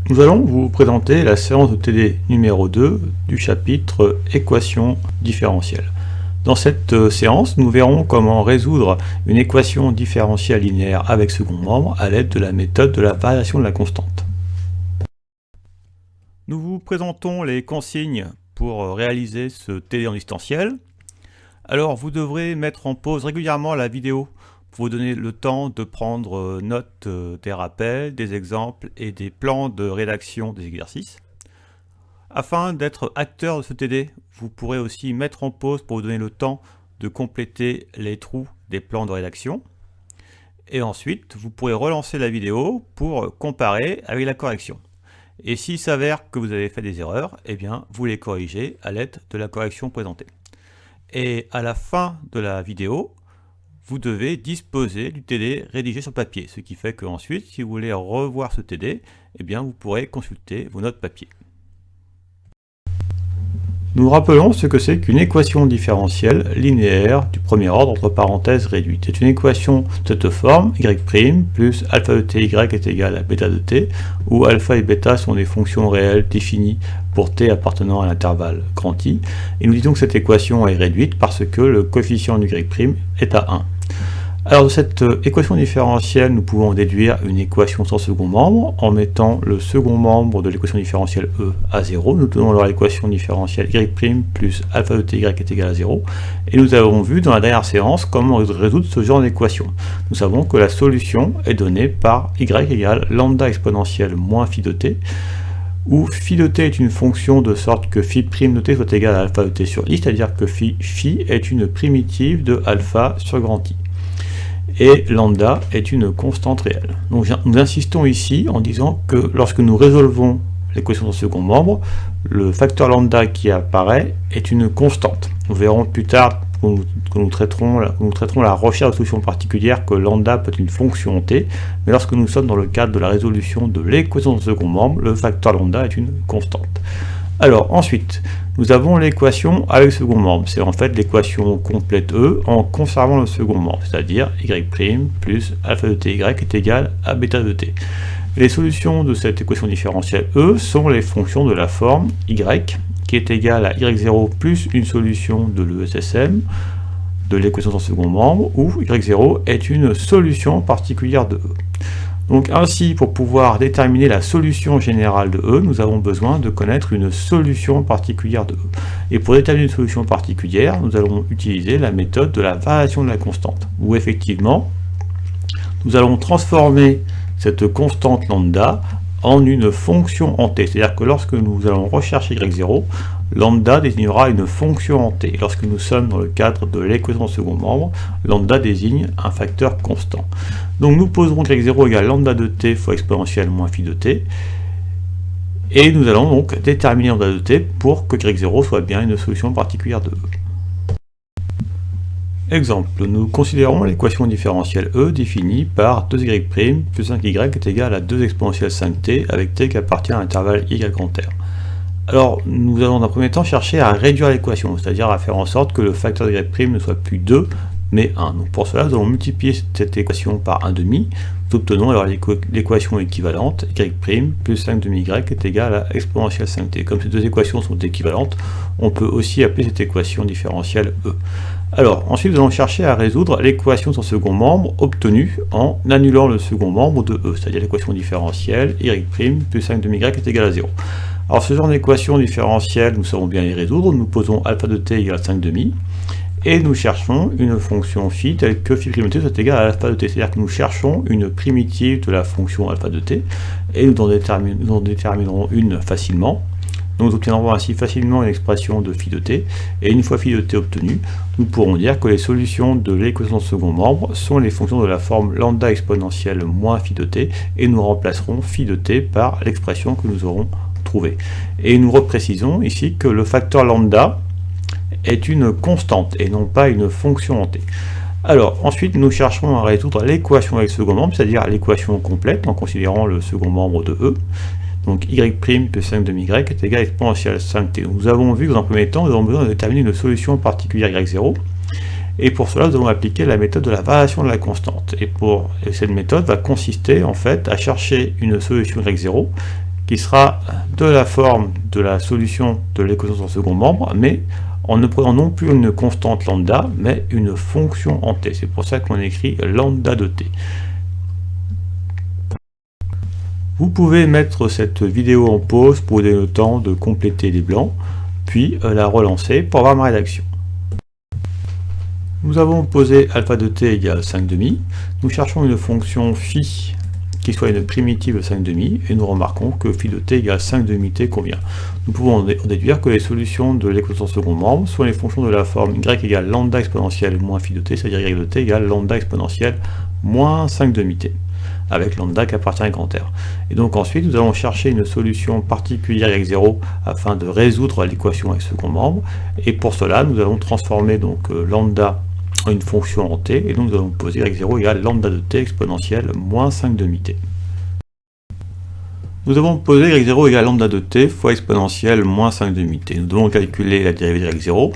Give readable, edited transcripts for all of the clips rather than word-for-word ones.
Nous allons vous présenter la séance de TD numéro 2 du chapitre Équations différentielles. Dans cette séance, nous verrons comment résoudre une équation différentielle linéaire avec second membre à l'aide de la méthode de la variation de la constante. Nous vous présentons les consignes pour réaliser ce TD en distanciel. Alors, vous devrez mettre en pause régulièrement la vidéo pour vous donner le temps de prendre note des rappels, des exemples et des plans de rédaction des exercices. Afin d'être acteur de ce TD, vous pourrez aussi mettre en pause pour vous donner le temps de compléter les trous des plans de rédaction. Et ensuite, vous pourrez relancer la vidéo pour comparer avec la correction. Et s'il s'avère que vous avez fait des erreurs, eh bien, vous les corrigez à l'aide de la correction présentée. Et à la fin de la vidéo, vous devez disposer du TD rédigé sur papier, ce qui fait qu'ensuite, si vous voulez revoir ce TD, eh bien, vous pourrez consulter vos notes papier. Nous rappelons ce que c'est qu'une équation différentielle linéaire du premier ordre entre parenthèses réduite. C'est une équation de cette forme, y' plus alpha de ty est égal à bêta de t, où alpha et bêta sont des fonctions réelles définies pour t appartenant à l'intervalle grand I. Et nous disons que cette équation est réduite parce que le coefficient du y' est à 1. Alors de cette équation différentielle, nous pouvons déduire une équation sans second membre en mettant le second membre de l'équation différentielle E à 0. Nous tenons alors l'équation différentielle y' plus alpha de ty est égal à 0. Et nous avons vu dans la dernière séance comment résoudre ce genre d'équation. Nous savons que la solution est donnée par y égale lambda exponentielle moins phi de t, où phi de t est une fonction de sorte que phi' de t soit égal à alpha de t sur i, c'est-à-dire que phi est une primitive de alpha sur grand I. Et lambda est une constante réelle. Donc nous insistons ici en disant que lorsque nous résolvons l'équation de second membre, le facteur lambda qui apparaît est une constante. Nous verrons plus tard que nous traiterons la recherche de solutions particulières que lambda peut être une fonction t, mais lorsque nous sommes dans le cadre de la résolution de l'équation de second membre, le facteur lambda est une constante. Alors ensuite, nous avons l'équation avec second membre. C'est en fait l'équation complète E en conservant le second membre, c'est-à-dire y' plus alpha de ty est égal à bêta de t. Les solutions de cette équation différentielle E sont les fonctions de la forme y qui est égale à y0 plus une solution de l'ESSM de l'équation sans second membre, où y0 est une solution particulière de E. Donc ainsi, pour pouvoir déterminer la solution générale de E, nous avons besoin de connaître une solution particulière de E. Et pour déterminer une solution particulière, nous allons utiliser la méthode de la variation de la constante, où effectivement, nous allons transformer cette constante lambda en une fonction en t. C'est-à-dire que lorsque nous allons rechercher y0, lambda désignera une fonction en t. Lorsque nous sommes dans le cadre de l'équation de second membre, lambda désigne un facteur constant. Donc nous poserons que y0 égale lambda de t fois exponentielle moins phi de t. Et nous allons donc déterminer lambda de t pour que y0 soit bien une solution particulière de E. Exemple, nous considérons l'équation différentielle E définie par 2y' plus 5y est égal à 2 exponentielle 5t avec t qui appartient à l'intervalle y égale grand R. Alors, nous allons dans un premier temps chercher à réduire l'équation, c'est-à-dire à faire en sorte que le facteur de y' ne soit plus 2, mais 1. Donc pour cela, nous allons multiplier cette équation par 1,5. Nous obtenons alors l'équation équivalente, y' plus 5 demi y est égal à exponentielle 5t. Comme ces deux équations sont équivalentes, on peut aussi appeler cette équation différentielle E. Alors, ensuite, nous allons chercher à résoudre l'équation sans second membre obtenue en annulant le second membre de E, c'est-à-dire l'équation différentielle y' plus 5 demi y est égal à 0. Alors ce genre d'équation différentielle, nous savons bien les résoudre. Nous posons alpha de t égale 5 demi, et nous cherchons une fonction phi telle que phi' de t soit égal à alpha de t. C'est-à-dire que nous cherchons une primitive de la fonction alpha de t, et nous en déterminerons une facilement. Donc nous obtiendrons ainsi facilement une expression de phi de t, et une fois phi de t obtenue, nous pourrons dire que les solutions de l'équation de second membre sont les fonctions de la forme lambda exponentielle moins phi de t, et nous remplacerons phi de t par l'expression que nous aurons trouvée. Et nous reprécisons ici que le facteur lambda est une constante et non pas une fonction en t. Alors ensuite nous cherchons à résoudre l'équation avec second membre, c'est-à-dire l'équation complète en considérant le second membre de E. Donc y' plus 5 demi y est égal à exponentielle 5t. Nous avons vu que dans un premier temps, nous avons besoin de déterminer une solution particulière y0. Et pour cela, nous allons appliquer la méthode de la variation de la constante. Et cette méthode va consister en fait à chercher une solution y0 qui sera de la forme de la solution de l'équation sur le second membre, mais en ne prenant non plus une constante lambda, mais une fonction en t. C'est pour ça qu'on écrit lambda de t. Vous pouvez mettre cette vidéo en pause pour vous donner le temps de compléter les blancs, puis la relancer pour voir ma rédaction. Nous avons posé alpha de t égale 5,5. Nous cherchons une fonction phi qui soit une primitive de 5,5 et nous remarquons que phi de t égale 5,5t convient. Nous pouvons en déduire que les solutions de l'équation second membre sont les fonctions de la forme y égale lambda exponentielle moins phi de t, c'est-à-dire y de t égale lambda exponentielle moins 5,5t, avec lambda qui appartient à grand R. Et donc ensuite nous allons chercher une solution particulière y0 afin de résoudre l'équation avec second membre, et pour cela nous allons transformer donc lambda en une fonction en t, et donc nous allons poser y0 égale lambda de t exponentielle moins 5,5t. Nous avons posé y0 égale lambda de t fois exponentielle moins 5,5t. Nous devons calculer la dérivée de y0.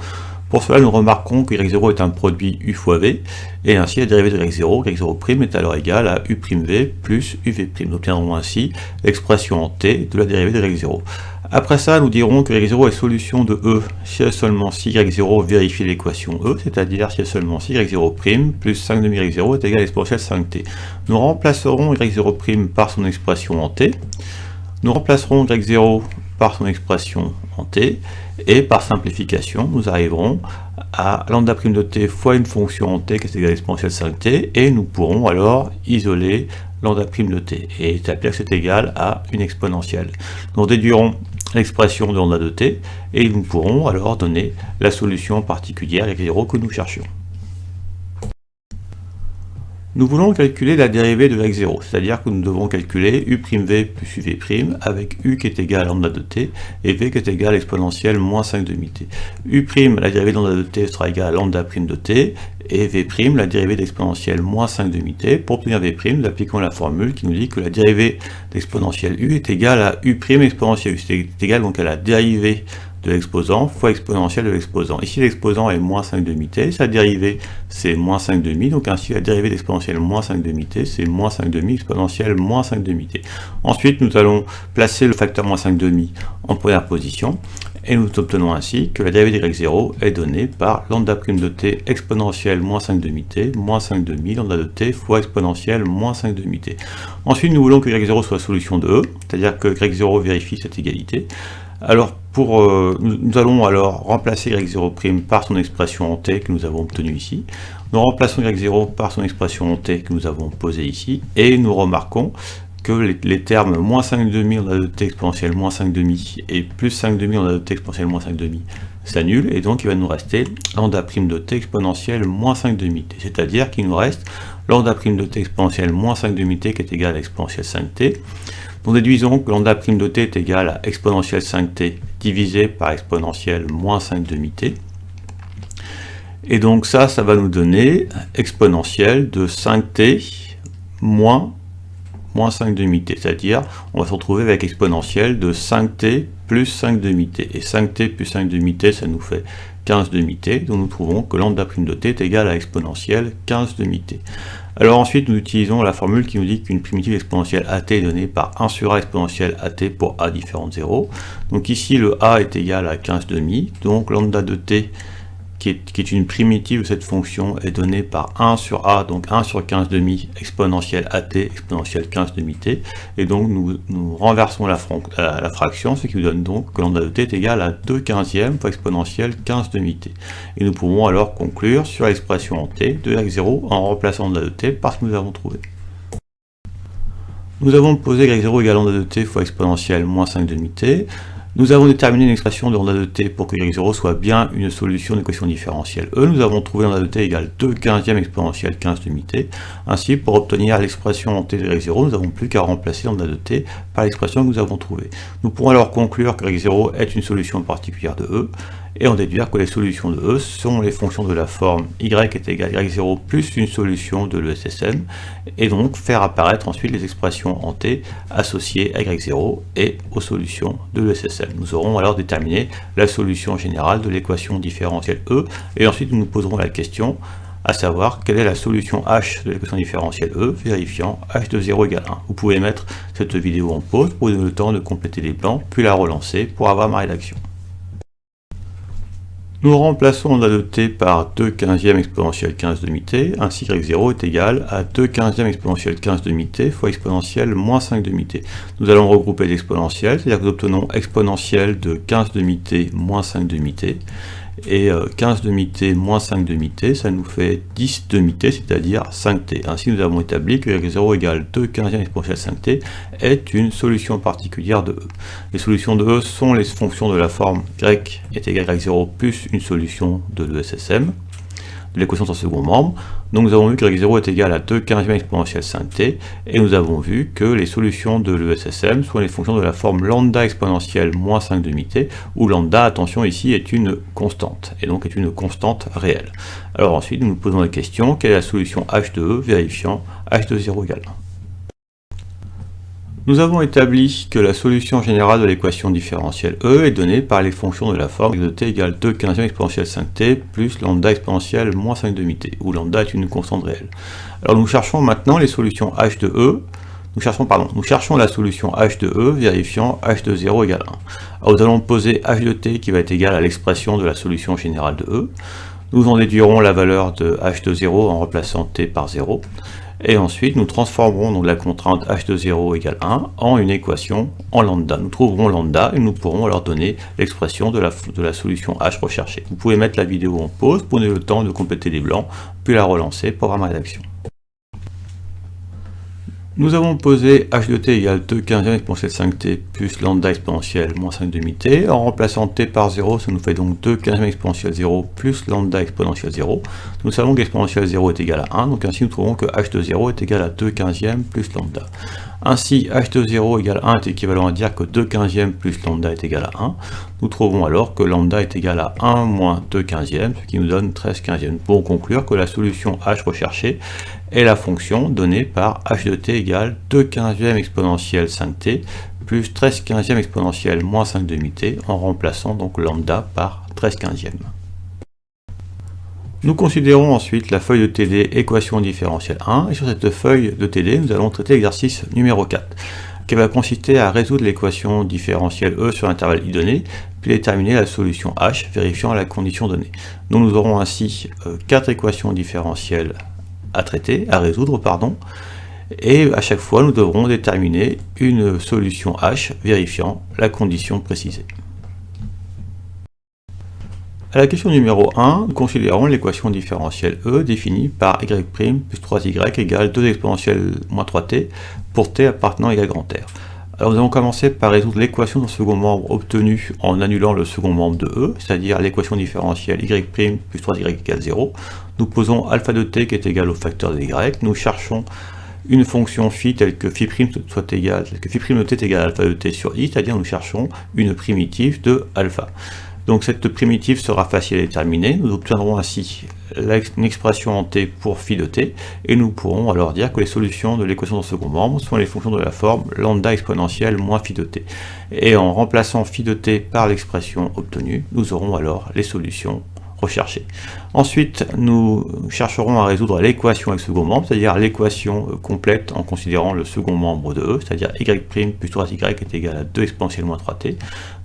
Pour cela, nous remarquons que y0 est un produit u fois v, et ainsi la dérivée de y0' est alors égale à u'v plus uv'. Nous obtiendrons ainsi l'expression en t de la dérivée de y0. Après ça, nous dirons que y0 est solution de e si et seulement si y0 vérifie l'équation e, c'est-à-dire si et seulement si y0' plus 5,5 y0 est égal à l'exponentielle 5t. Nous remplacerons y0' par son expression en t. Nous remplacerons y0 par son expression en t, et par simplification, nous arriverons à lambda' de t fois une fonction en t qui est égale à l'exponentielle 5t, et nous pourrons alors isoler lambda' de t, et établir que c'est égal à une exponentielle. Nous déduirons l'expression de lambda de t, et nous pourrons alors donner la solution particulière y0 que nous cherchions. Nous voulons calculer la dérivée de x0, c'est-à-dire que nous devons calculer u'v plus uv' avec u qui est égal à lambda de t et v qui est égal à l'exponentielle moins 5,5t. U', la dérivée de lambda de t sera égale à lambda' de t, et v', la dérivée d'exponentielle moins 5,5t. Pour obtenir v', nous appliquons la formule qui nous dit que la dérivée d'exponentielle u est égale à u' exponentielle u, c'est égal donc à la dérivée de l'exposant fois exponentielle de l'exposant. Ici l'exposant est moins 5,5t, sa dérivée c'est moins 5,5, donc ainsi la dérivée d'exponentielle moins 5,5t c'est moins 5,5 exponentielle moins 5,5t. Ensuite nous allons placer le facteur moins 5,5 en première position, et nous obtenons ainsi que la dérivée de y0 est donnée par lambda' de t exponentielle moins 5,5t, moins 5,5 lambda de t fois exponentielle moins 5,5t. Ensuite nous voulons que y0 soit solution de e, c'est-à-dire que y0 vérifie cette égalité. Alors nous allons alors remplacer y0' par son expression en t que nous avons obtenue ici. Nous remplaçons y0 par son expression en t que nous avons posée ici, et nous remarquons que les termes moins 5,5 lambda de t exponentielle moins 5,5 et plus 5,5 lambda de t exponentielle moins 5,5 s'annulent, et donc il va nous rester lambda' de t exponentielle moins 5,5t, c'est-à-dire qu'il nous reste lambda' de t exponentielle moins 5,5t qui est égal à l'exponentielle 5t. Nous déduisons que lambda' de t est égal à exponentielle 5t divisé par exponentielle moins 5,5t. Et donc ça va nous donner exponentielle de 5t moins 5,5t, c'est-à-dire on va se retrouver avec exponentielle de 5t plus 5,5t. Et 5t plus 5,5t, ça nous fait 15,5t, donc nous trouvons que lambda' de t est égal à exponentielle 15,5t. Alors ensuite, nous utilisons la formule qui nous dit qu'une primitive exponentielle at est donnée par 1 sur a exponentielle at pour a différent de 0. Donc ici, le a est égal à 15,5, donc lambda de t, qui est une primitive de cette fonction, est donnée par 1 sur a, donc 1 sur 15,5 exponentielle at exponentielle 15,5t, et donc nous renversons la fraction, ce qui nous donne donc que lambda de t est égal à 2/15 fois exponentielle 15,5t. Et nous pouvons alors conclure sur l'expression en t de x0 en remplaçant lambda de t par ce que nous avons trouvé. Nous avons posé y0 égale lambda de t fois exponentielle moins 5,5t. Nous avons déterminé une expression de lambda de t pour que y0 soit bien une solution d'équation différentielle e. Nous avons trouvé lambda de t égale 2/15 exponentielle 15,5t. Ainsi, pour obtenir l'expression en t de y0, nous n'avons plus qu'à remplacer lambda de t par l'expression que nous avons trouvée. Nous pourrons alors conclure que y0 est une solution particulière de e, et en déduire que les solutions de e sont les fonctions de la forme y est égal à y0 plus une solution de l'ESSM, et donc faire apparaître ensuite les expressions en t associées à y0 et aux solutions de l'ESSM. Nous aurons alors déterminé la solution générale de l'équation différentielle e, et ensuite nous nous poserons la question à savoir quelle est la solution h de l'équation différentielle E, vérifiant h de 0 égale 1. Vous pouvez mettre cette vidéo en pause pour donner le temps de compléter les blancs, puis la relancer pour avoir ma rédaction. Nous remplaçons lambda de t par 2 quinzièmes exponentielle 15 demi-t, ainsi que y0 est égal à 2 quinzièmes exponentielle 15 demi-t fois exponentielle moins 5 demi-t. Nous allons regrouper les exponentielles, c'est-à-dire que nous obtenons exponentielle de 15 demi-t moins 5 demi-t, et 15 demi-t moins 5 demi-t, ça nous fait 10 demi-t, c'est-à-dire 5t. Ainsi, nous avons établi que y0 égale 2 quinzièmes exponentielle 5t est une solution particulière de E. Les solutions de E sont les fonctions de la forme y est égal à y0 plus une solution de l'ESSM, de l'équation de son second membre. Donc nous avons vu que y0 est égal à 2 quinzièmes exponentielle 5t, et nous avons vu que les solutions de l'ESSM sont les fonctions de la forme lambda exponentielle moins 5 demi-t, où lambda, attention ici, est une constante, et donc est une constante réelle. Alors ensuite, nous nous posons la question, quelle est la solution h de E, vérifiant h de 0 égale 1. Nous avons établi que la solution générale de l'équation différentielle E est donnée par les fonctions de la forme x de t égale 2 quinzièmes exponentielle 5t plus lambda exponentielle moins 5 demi-t, où lambda est une constante réelle. Alors nous cherchons maintenant les solutions h de E, nous cherchons la solution h de E vérifiant h de 0 égale 1. Alors nous allons poser h de t qui va être égal à l'expression de la solution générale de E. Nous en déduirons la valeur de h de 0 en remplaçant t par 0. Et ensuite, nous transformerons donc la contrainte h de 0 égale 1 en une équation en lambda. Nous trouverons lambda et nous pourrons alors donner l'expression de la solution h recherchée. Vous pouvez mettre la vidéo en pause pour donner le temps de compléter les blancs, puis la relancer pour avoir ma rédaction. Nous avons posé h de t égale 2 quinzièmes exponentielle 5t plus lambda exponentielle moins 5 demi-t. En remplaçant t par 0, ça nous fait donc 2 quinzièmes exponentielle 0 plus lambda exponentielle 0. Nous savons qu'exponentielle 0 est égal à 1, donc ainsi nous trouvons que h de 0 est égal à 2 quinzièmes plus lambda. Ainsi, h de 0 égale 1 est équivalent à dire que 2 quinzièmes plus lambda est égal à 1. Nous trouvons alors que lambda est égal à 1 moins 2 quinzièmes, ce qui nous donne 13 quinzièmes. Nous pouvons conclure que la solution h recherchée est la fonction donnée par h de t égale 2 quinzièmes exponentielle 5t plus 13 quinzièmes exponentielle moins 5 demi-t, en remplaçant donc lambda par 13 quinzièmes. Nous considérons ensuite la feuille de TD équation différentielle 1, et sur cette feuille de TD, nous allons traiter l'exercice numéro 4, qui va consister à résoudre l'équation différentielle E sur l'intervalle i donné, puis déterminer la solution h, vérifiant la condition donnée. Donc nous aurons ainsi 4 équations différentielles à résoudre, et à chaque fois nous devrons déterminer une solution h, vérifiant la condition précisée. À la question numéro 1, nous considérons l'équation différentielle E définie par y' plus 3y égale 2 exponentielle moins 3t pour t appartenant à y grand R. Alors nous allons commencer par résoudre l'équation de second membre obtenue en annulant le second membre de E, c'est-à-dire l'équation différentielle y' plus 3y égale 0. Nous posons alpha de t qui est égal au facteur de y. Nous cherchons une fonction phi telle que phi' soit égale, que phi' de t est égal à alpha de t sur i, c'est-à-dire nous cherchons une primitive de alpha. Donc cette primitive sera facile à déterminer, nous obtiendrons ainsi une expression en t pour phi de t, et nous pourrons alors dire que les solutions de l'équation de second membre sont les fonctions de la forme lambda exponentielle moins phi de t. Et en remplaçant phi de t par l'expression obtenue, nous aurons alors les solutions recherchées. Ensuite, nous chercherons à résoudre l'équation avec second membre, c'est-à-dire l'équation complète en considérant le second membre de E, c'est-à-dire y' plus 3y est égal à 2 exponentielle moins 3t.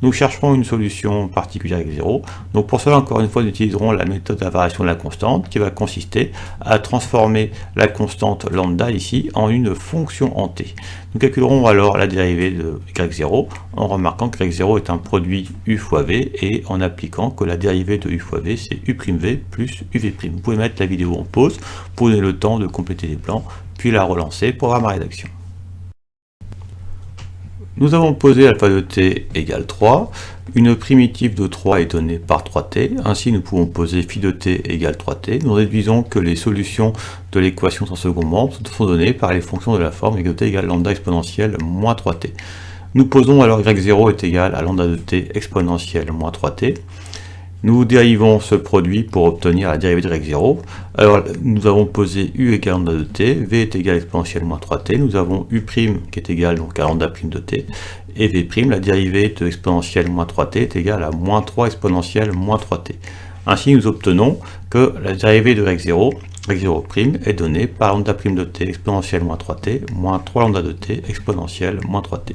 Nous chercherons une solution particulière avec 0. Donc pour cela, encore une fois, nous utiliserons la méthode de la variation de la constante, qui va consister à transformer la constante lambda ici en une fonction en t. Nous calculerons alors la dérivée de y0 en remarquant que y0 est un produit u fois v et en appliquant que la dérivée de u fois v c'est u'v plus uv'. Vous pouvez mettre la vidéo en pause pour donner le temps de compléter les blancs, puis la relancer pour avoir ma rédaction. Nous avons posé alpha de t égale 3, une primitive de 3 est donnée par 3t, ainsi nous pouvons poser phi de t égale 3t. Nous réduisons que les solutions de l'équation sans second membre sont données par les fonctions de la forme y de t égale lambda exponentielle moins 3t. Nous posons alors y0 est égal à lambda de t exponentielle moins 3t. Nous dérivons ce produit pour obtenir la dérivée de y0. Alors nous avons posé u égale lambda de t, v est égal à exponentielle moins 3t, nous avons u' qui est égal donc à lambda prime de t, et v', la dérivée de exponentielle moins 3t est égale à moins 3 exponentielle moins 3t. Ainsi nous obtenons que la dérivée de y0 y0' est donné par lambda prime de t exponentielle moins 3t moins 3 lambda de t exponentielle moins 3t.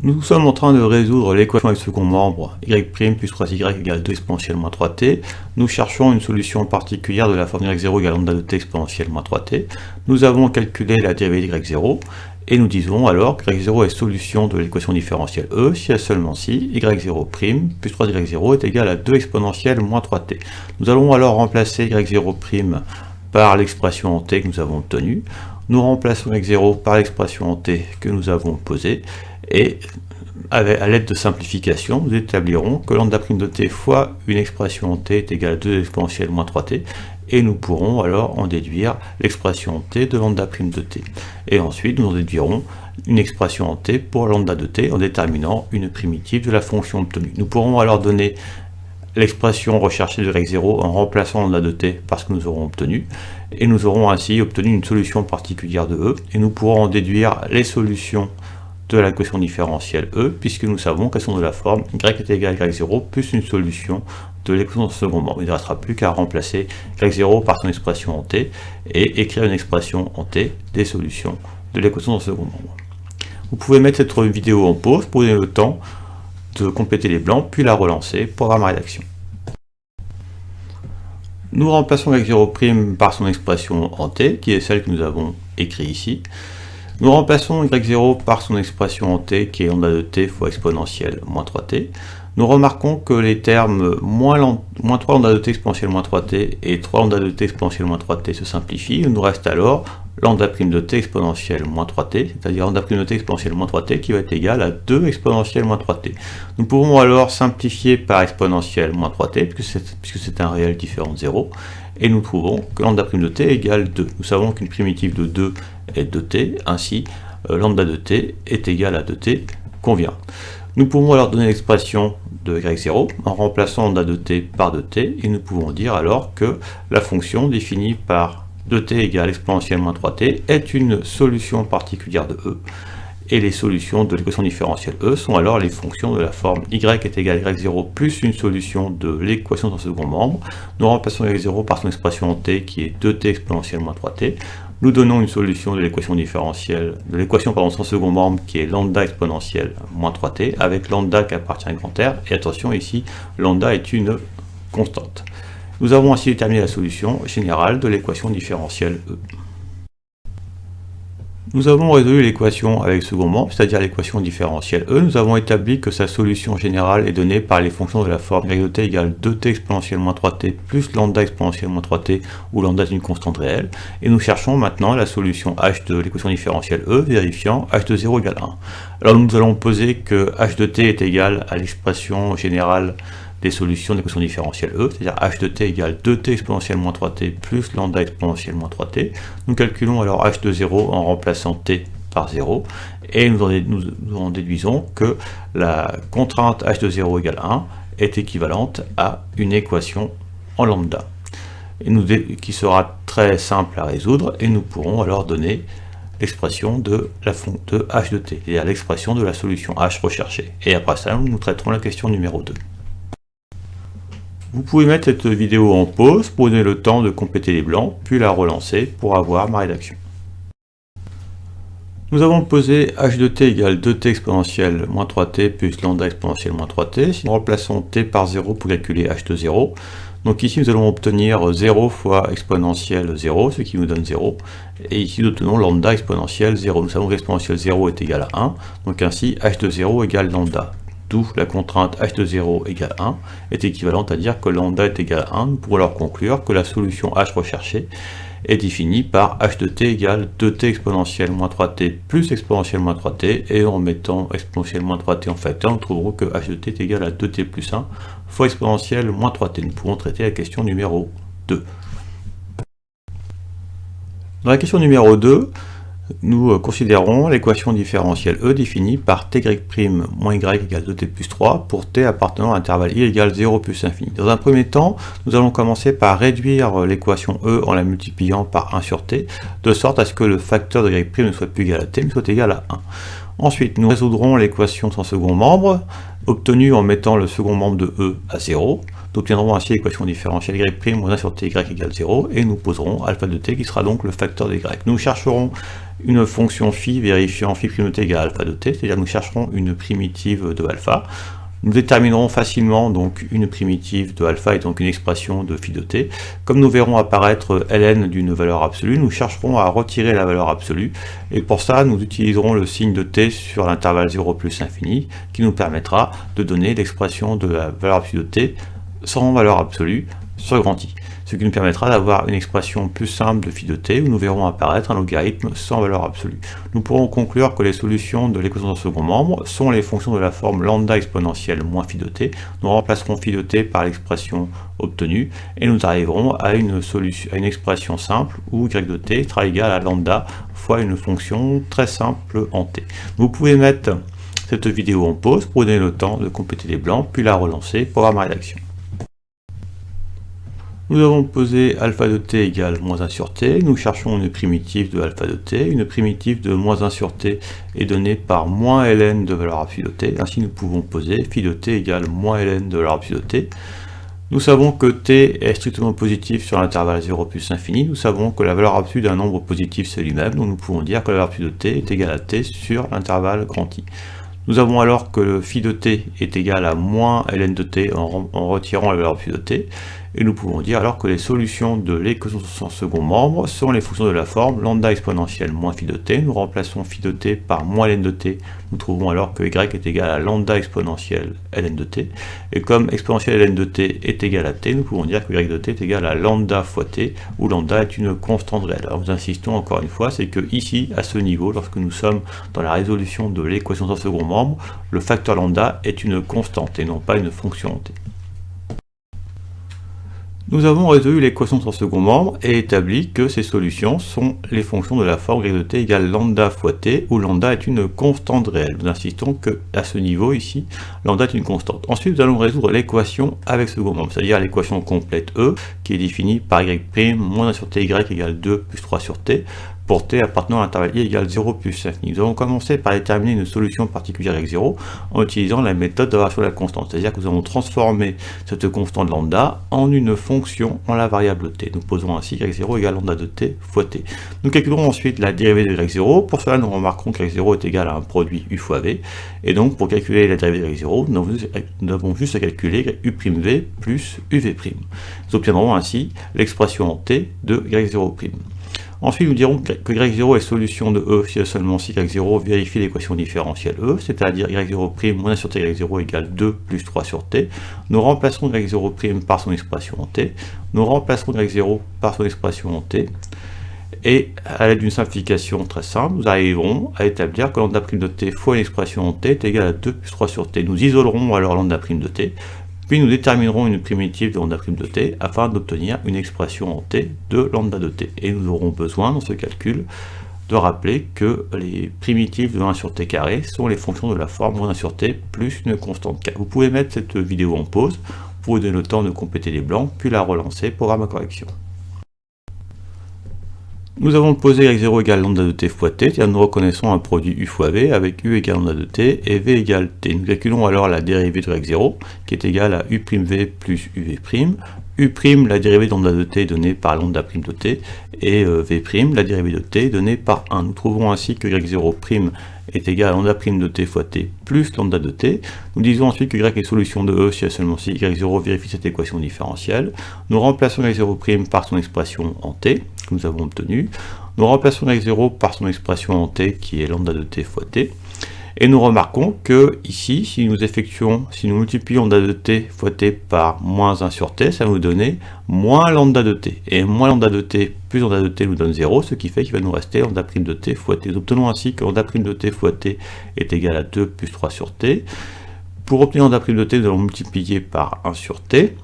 Nous sommes en train de résoudre l'équation avec second membre y' plus 3y égale 2 exponentielle moins 3t. Nous cherchons une solution particulière de la forme y0 égale lambda de t exponentielle moins 3t. Nous avons calculé la dérivée de y0 et nous disons alors que y0 est solution de l'équation différentielle E si et seulement si y0' plus 3y0 est égal à 2 exponentielle moins 3t. Nous allons alors remplacer y0' par l'expression en t que nous avons obtenue. Nous remplaçons y0 par l'expression en t que nous avons posée. Et à l'aide de simplification, nous établirons que lambda prime de t fois une expression en t est égale à 2 exponentielle moins 3t, et nous pourrons alors en déduire l'expression en t de lambda prime de t. Et ensuite, nous en déduirons une expression en t pour lambda de t en déterminant une primitive de la fonction obtenue. Nous pourrons alors donner l'expression recherchée de y0 en remplaçant lambda de t par ce que nous aurons obtenu, et nous aurons ainsi obtenu une solution particulière de E, et nous pourrons en déduire les solutions de l'équation différentielle E, puisque nous savons qu'elles sont de la forme y est égal à y0 plus une solution de l'équation de second membre. Il ne restera plus qu'à remplacer y0 par son expression en t et écrire une expression en t des solutions de l'équation de second membre. Vous pouvez mettre cette vidéo en pause pour donner le temps de compléter les blancs, puis la relancer pour avoir ma rédaction. Nous remplaçons y0' par son expression en t, qui est celle que nous avons écrite ici. Nous remplaçons y0 par son expression en t, qui est lambda de t fois exponentielle moins 3t. Nous remarquons que les termes moins 3 lambda de t exponentielle moins 3t et 3 lambda de t exponentielle moins 3t se simplifient. Il nous reste alors lambda prime de t exponentielle moins 3t, c'est-à-dire lambda prime de t exponentielle moins 3t qui va être égal à 2 exponentielle moins 3t. Nous pouvons alors simplifier par exponentielle moins 3t, puisque c'est un réel différent de 0, et nous trouvons que lambda prime de t égale 2. Nous savons qu'une primitive de 2 est 2t, ainsi lambda de t est égal à 2t convient. Nous pouvons alors donner l'expression de y0 en remplaçant lambda de t par 2t, et nous pouvons dire alors que la fonction définie par 2t égale exponentielle moins 3t est une solution particulière de E, et les solutions de l'équation différentielle E sont alors les fonctions de la forme y est égal à y0 plus une solution de l'équation dans second membre. Nous remplaçons y0 par son expression en t qui est 2t exponentielle moins 3t. Nous donnons une solution de l'équation différentielle, de l'équation sans second membre qui est lambda exponentielle moins 3t avec lambda qui appartient à grand R, et attention ici, lambda est une constante. Nous avons ainsi déterminé la solution générale de l'équation différentielle E. Nous avons résolu l'équation avec second membre, c'est-à-dire l'équation différentielle E. Nous avons établi que sa solution générale est donnée par les fonctions de la forme y de t égale 2t exponentielle moins 3t plus lambda exponentielle moins 3t, où lambda est une constante réelle. Et nous cherchons maintenant la solution h de l'équation différentielle E, vérifiant h de 0 égale 1. Alors nous allons poser que h de t est égal à l'expression générale des solutions de l'équation différentielle E, c'est-à-dire h de t égale 2t exponentielle moins 3t plus lambda exponentielle moins 3t. Nous calculons alors h de 0 en remplaçant t par 0, et nous en déduisons que la contrainte h de 0 égale 1 est équivalente à une équation en lambda, qui sera très simple à résoudre, et nous pourrons alors donner l'expression de h de t, c'est-à-dire l'expression de la solution h recherchée. Et après ça, nous traiterons la question numéro 2. Vous pouvez mettre cette vidéo en pause pour donner le temps de compléter les blancs, puis la relancer pour avoir ma rédaction. Nous avons posé h de t égale 2t exponentielle moins 3t plus lambda exponentielle moins 3t. Si nous remplaçons t par 0 pour calculer h de 0, donc ici nous allons obtenir 0 fois exponentielle 0, ce qui nous donne 0, et ici nous obtenons lambda exponentielle 0. Nous savons que l'exponentielle 0 est égale à 1, donc ainsi h de 0 égale lambda. D'où la contrainte h de 0 égale 1 est équivalente à dire que lambda est égal à 1. Nous pourrons alors conclure que la solution h recherchée est définie par h de t égale 2t exponentielle moins 3t plus exponentielle moins 3t, et en mettant exponentielle moins 3t en facteur, nous trouverons que h de t est égal à 2t plus 1 fois exponentielle moins 3t. Nous pourrons traiter la question numéro 2. Dans la question numéro 2, nous considérons l'équation différentielle E définie par ty' moins y égale 2t plus 3 pour t appartenant à l'intervalle i égale 0 plus infini. Dans un premier temps, nous allons commencer par réduire l'équation E en la multipliant par 1 sur t, de sorte à ce que le facteur de y' ne soit plus égal à t, mais soit égal à 1. Ensuite, nous résoudrons l'équation sans second membre, obtenue en mettant le second membre de E à 0. Nous obtiendrons ainsi l'équation différentielle y' moins 1 sur t y égale 0, et nous poserons alpha de t qui sera donc le facteur de y. Nous chercherons une fonction phi vérifiant phi' de t égale alpha de t, c'est-à-dire nous chercherons une primitive de alpha. Nous déterminerons facilement donc une primitive de alpha et donc une expression de phi de t. Comme nous verrons apparaître ln d'une valeur absolue, nous chercherons à retirer la valeur absolue, et pour ça nous utiliserons le signe de t sur l'intervalle 0 plus infini, qui nous permettra de donner l'expression de la valeur absolue de t sans valeur absolue sur grand I, ce qui nous permettra d'avoir une expression plus simple de phi de t où nous verrons apparaître un logarithme sans valeur absolue. Nous pourrons conclure que les solutions de l'équation de second membre sont les fonctions de la forme lambda exponentielle moins phi de t. Nous remplacerons phi de t par l'expression obtenue et nous arriverons à une expression simple où y de t sera égal à lambda fois une fonction très simple en t. Vous pouvez mettre cette vidéo en pause pour donner le temps de compléter les blancs puis la relancer pour avoir ma rédaction. Nous avons posé alpha de t égale moins 1 sur t, nous cherchons une primitive de alpha de t, une primitive de moins 1 sur t est donnée par moins ln de valeur absolue de t, ainsi nous pouvons poser phi de t égale moins ln de valeur absolue de t. Nous savons que t est strictement positif sur l'intervalle 0 plus infini, nous savons que la valeur absolue d'un nombre positif c'est lui-même, donc nous pouvons dire que la valeur absolue de t est égale à t sur l'intervalle grand I. Nous avons alors que le phi de t est égal à moins ln de t en retirant la valeur absolue de t, et nous pouvons dire alors que les solutions de l'équation sans second membre sont les fonctions de la forme lambda exponentielle moins phi de t. Nous remplaçons phi de t par moins ln de t, nous trouvons alors que y est égal à lambda exponentielle ln de t, et comme exponentielle ln de t est égal à t, nous pouvons dire que y de t est égal à lambda fois t, où lambda est une constante réelle. Alors nous insistons encore une fois, c'est que ici, à ce niveau, lorsque nous sommes dans la résolution de l'équation sans second membre, le facteur lambda est une constante et non pas une fonction en t. Nous avons résolu l'équation sans second membre et établi que ces solutions sont les fonctions de la forme y de t égale lambda fois t, où lambda est une constante réelle. Nous insistons que à ce niveau ici, lambda est une constante. Ensuite, nous allons résoudre l'équation avec second membre, c'est-à-dire l'équation complète E, qui est définie par y' moins 1 sur t y égale 2 plus 3 sur t, pour t appartenant à l'intervalle i égale 0 plus infini. Nous allons commencer par déterminer une solution particulière avec 0 en utilisant la méthode de variation de la constante, c'est-à-dire que nous allons transformer cette constante lambda en une fonction en la variable t. Nous posons ainsi y0 égale lambda de t fois t. Nous calculerons ensuite la dérivée de y0, pour cela nous remarquerons que y0 est égal à un produit u fois v, et donc pour calculer la dérivée de y0, nous avons juste à calculer u'v plus uv'. Nous obtiendrons ainsi l'expression en t de y0'. Ensuite, nous dirons que y0 est solution de E si et seulement si y0 vérifie l'équation différentielle E, c'est-à-dire y0' moins 1 sur t y0 égale 2 plus 3 sur t. Nous remplacerons y0' par son expression en t. Nous remplacerons y0 par son expression en t. Et à l'aide d'une simplification très simple, nous arriverons à établir que lambda' de t fois une expression en t est égal à 2 plus 3 sur t. Nous isolerons alors lambda' de t. Puis nous déterminerons une primitive de lambda' de t afin d'obtenir une expression en t de lambda de t. Et nous aurons besoin dans ce calcul de rappeler que les primitives de 1 sur t carré sont les fonctions de la forme moins 1 sur t plus une constante k. Vous pouvez mettre cette vidéo en pause pour vous donner le temps de compléter les blancs, puis la relancer pour avoir ma correction. Nous avons posé y0 égale lambda de t fois t, c'est-à-dire nous reconnaissons un produit u fois v avec u égale lambda de t et v égale t. Nous calculons alors la dérivée de y0 qui est égale à u'v plus uv'. U', la dérivée de lambda de t est donnée par lambda' de t, et v', la dérivée de t est donnée par 1. Nous trouvons ainsi que y0' est égal à lambda' de t fois t plus lambda de t. Nous disons ensuite que y est solution de E si et seulement si y0 vérifie cette équation différentielle. Nous remplaçons y0' par son expression en t, que nous avons obtenue. Nous remplaçons y0 par son expression en t, qui est lambda de t fois t. Et nous remarquons que ici, si nous multiplions lambda de t fois t par moins 1 sur t, ça va nous donner moins lambda de t. Et moins lambda de t plus lambda de t nous donne 0, ce qui fait qu'il va nous rester lambda' de t fois t. Nous obtenons ainsi que lambda' de t fois t est égal à 2 plus 3 sur t. Pour obtenir lambda' de t, nous allons multiplier par 1 sur t,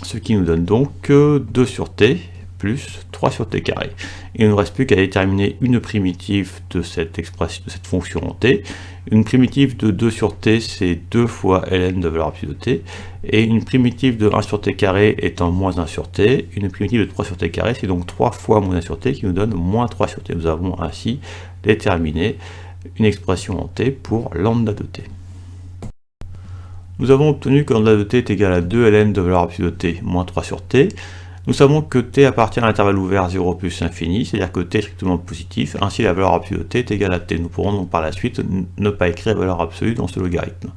ce qui nous donne donc 2 sur t plus 3 sur t carré. Il ne nous reste plus qu'à déterminer une primitive de cette expression, de cette fonction en t. Une primitive de 2 sur t, c'est 2 fois ln de valeur absolue de t, et une primitive de 1 sur t carré étant moins 1 sur t, une primitive de 3 sur t carré, c'est donc 3 fois moins 1 sur t qui nous donne moins 3 sur t. Nous avons ainsi déterminé une expression en t pour lambda de t. Nous avons obtenu que lambda de t est égal à 2 ln de valeur absolue de t moins 3 sur t. Nous savons que t appartient à l'intervalle ouvert 0 plus infini, c'est-à-dire que t est strictement positif, ainsi la valeur absolue de t est égale à t. Nous pourrons donc par la suite ne pas écrire la valeur absolue dans ce logarithme.